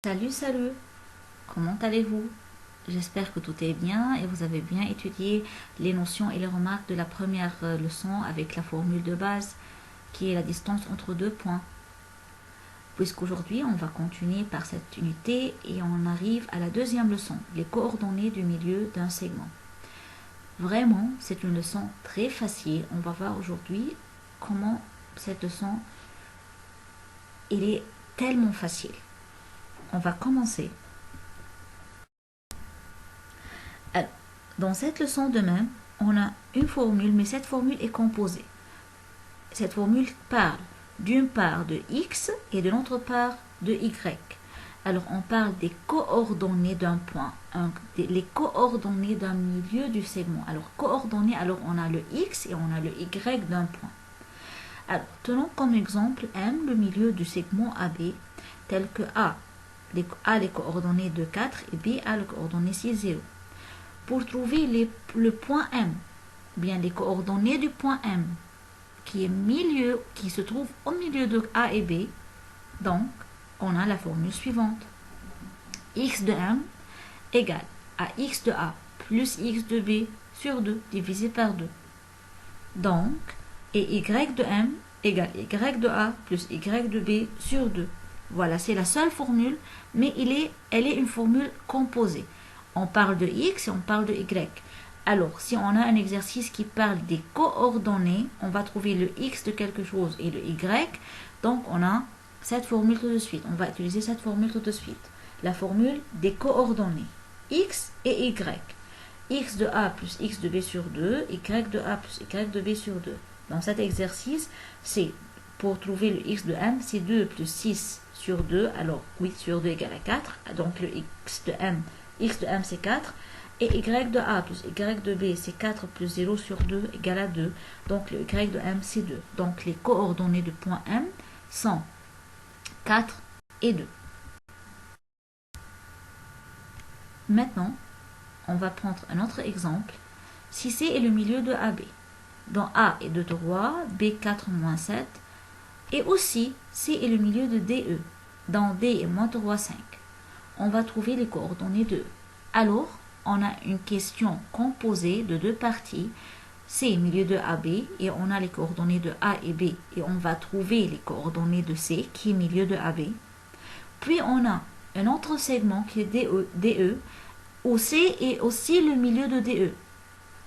Salut, comment allez-vous? J'espère que tout est bien et vous avez bien étudié les notions et les remarques de la première leçon avec la formule de base qui est la distance entre deux points. Puisqu'aujourd'hui on va continuer par cette unité et on arrive à la deuxième leçon, les coordonnées du milieu d'un segment. Vraiment, c'est une leçon très facile. On va voir aujourd'hui comment cette leçon est tellement facile. On va commencer. Alors, dans cette leçon de même, on a une formule, mais cette formule est composée. Cette formule parle d'une part de x et de l'autre part de y. Alors, on parle des coordonnées d'un point, les coordonnées d'un milieu du segment. Alors, coordonnées, alors on a le x et on a le y d'un point. Alors, tenons comme exemple M, le milieu du segment AB, tel que A les coordonnées de 4 et B a les coordonnées 6, 0. Pour trouver le point M, bien les coordonnées du point M, qui se trouve au milieu de A et B, donc on a la formule suivante. X de M égale à X de A plus X de B sur 2 divisé par 2. Donc, et Y de M égale Y de A plus Y de B sur 2. Voilà, c'est la seule formule, mais elle est une formule composée. On parle de X et on parle de Y. Alors, si on a un exercice qui parle des coordonnées, on va trouver le X de quelque chose et le Y. Donc, on a cette formule tout de suite. On va utiliser cette formule tout de suite. La formule des coordonnées. X et Y. X de A plus X de B sur 2, Y de A plus Y de B sur 2. Dans cet exercice, c'est pour trouver le X de M, c'est 2 plus 6 sur 2. Alors, 8 sur 2 égale à 4. Donc, le X de M c'est 4. Et Y de A plus Y de B, c'est 4 plus 0 sur 2 égale à 2. Donc, le Y de M, c'est 2. Donc, les coordonnées du point M sont 4 et 2. Maintenant, on va prendre un autre exemple. Si C est le milieu de AB, dont A est de 3, B 4 moins 7, et aussi C est le milieu de DE, dont D est moins 3, 5. On va trouver les coordonnées de E. Alors, on a une question composée de deux parties. C milieu de AB et on a les coordonnées de A et B et on va trouver les coordonnées de C qui est milieu de AB. Puis on a un autre segment qui est DE où C est aussi le milieu de DE.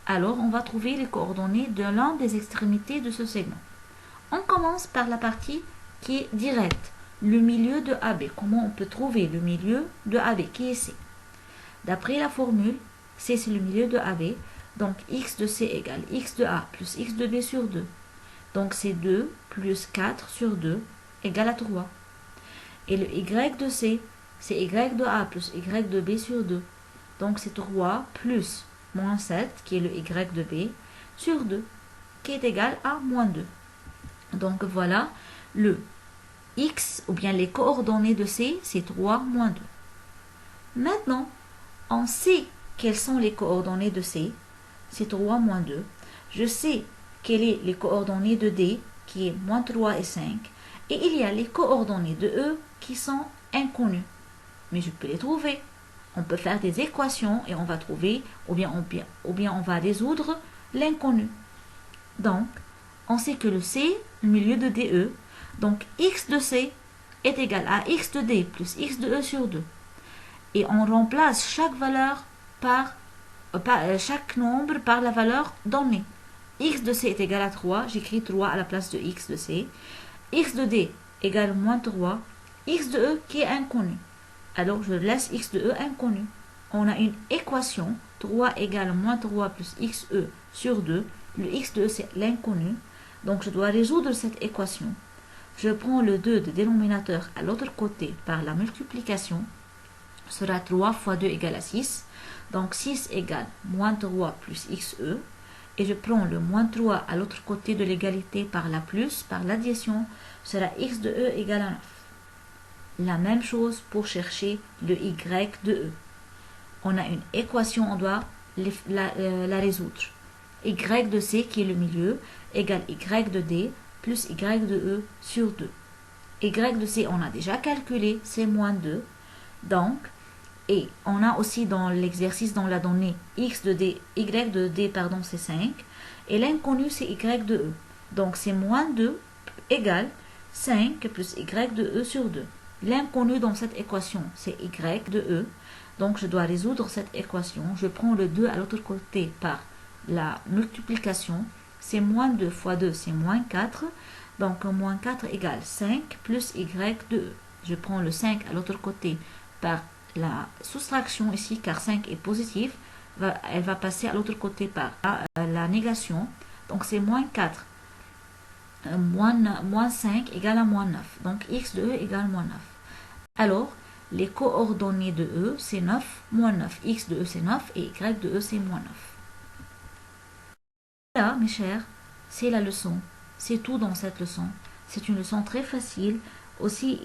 Alors on va trouver les coordonnées de l'un des extrémités de ce segment. On commence par la partie qui est directe, le milieu de AB. Comment on peut trouver le milieu de AB qui est C? D'après la formule, C c'est le milieu de AB, donc X de C égale X de A plus X de B sur 2. Donc c'est 2 plus 4 sur 2 égale à 3. Et le Y de C, c'est Y de A plus Y de B sur 2. Donc c'est 3 plus moins 7, qui est le Y de B, sur 2, qui est égal à moins 2. Donc voilà, le X, ou bien les coordonnées de C, c'est 3 moins 2. Maintenant, on sait quelles sont les coordonnées de C, c'est 3 moins 2. Je sais quelles sont les coordonnées de D, qui est moins 3 et 5. Et il y a les coordonnées de E qui sont inconnues. Mais je peux les trouver. On peut faire des équations et on va trouver, ou bien on va résoudre l'inconnu. Donc, on sait que le C, le milieu de DE, donc X de C est égal à X de D plus X de E sur 2. Et on remplace chaque valeur chaque nombre par la valeur donnée. X de C est égal à 3, j'écris 3 à la place de X de C. X de D égale moins 3, X de E qui est inconnu. Alors je laisse X de E inconnu. On a une équation, 3 égale moins 3 plus XE sur 2. Le X de E c'est l'inconnu. Donc je dois résoudre cette équation. Je prends le 2 de dénominateur à l'autre côté par la multiplication. Sera 3 fois 2 égale à 6. Donc 6 égale moins 3 plus XE. Et je prends le moins 3 à l'autre côté de l'égalité par la plus, par l'addition, sera X de E égale à 9. La même chose pour chercher le Y de E. On a une équation, on doit la résoudre. Y de C qui est le milieu égale Y de D plus Y de E sur 2. Y de C on a déjà calculé, c'est moins 2. Donc, et on a aussi dans l'exercice, dans la donnée x de d, y de d, pardon, c'est 5. Et l'inconnu, c'est y de e. Donc, c'est moins 2 égale 5 plus y de e sur 2. L'inconnu dans cette équation, c'est y de e. Donc, je dois résoudre cette équation. Je prends le 2 à l'autre côté par la multiplication. C'est moins 2 fois 2, c'est moins 4. Donc, moins 4 égale 5 plus y de e. Je prends le 5 à l'autre côté par la soustraction ici, car 5 est positif. Elle va passer à l'autre côté par la négation. Donc, c'est moins 4. Moins 5 égale à moins 9. Donc, x de e égale moins 9. Alors, les coordonnées de e, c'est 9, moins 9. X de e, c'est 9 et y de e, c'est moins 9. Là, mes chers, c'est la leçon. C'est tout dans cette leçon. C'est une leçon très facile. Aussi,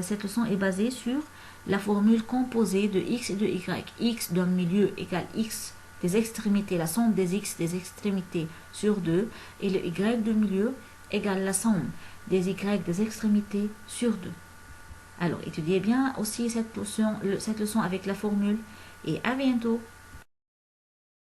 cette leçon est basée sur la formule composée de x et de y. X d'un milieu égale x des extrémités, la somme des x des extrémités sur 2. Et le y de milieu égale la somme des y des extrémités sur 2. Alors, étudiez bien aussi cette leçon avec la formule et à bientôt.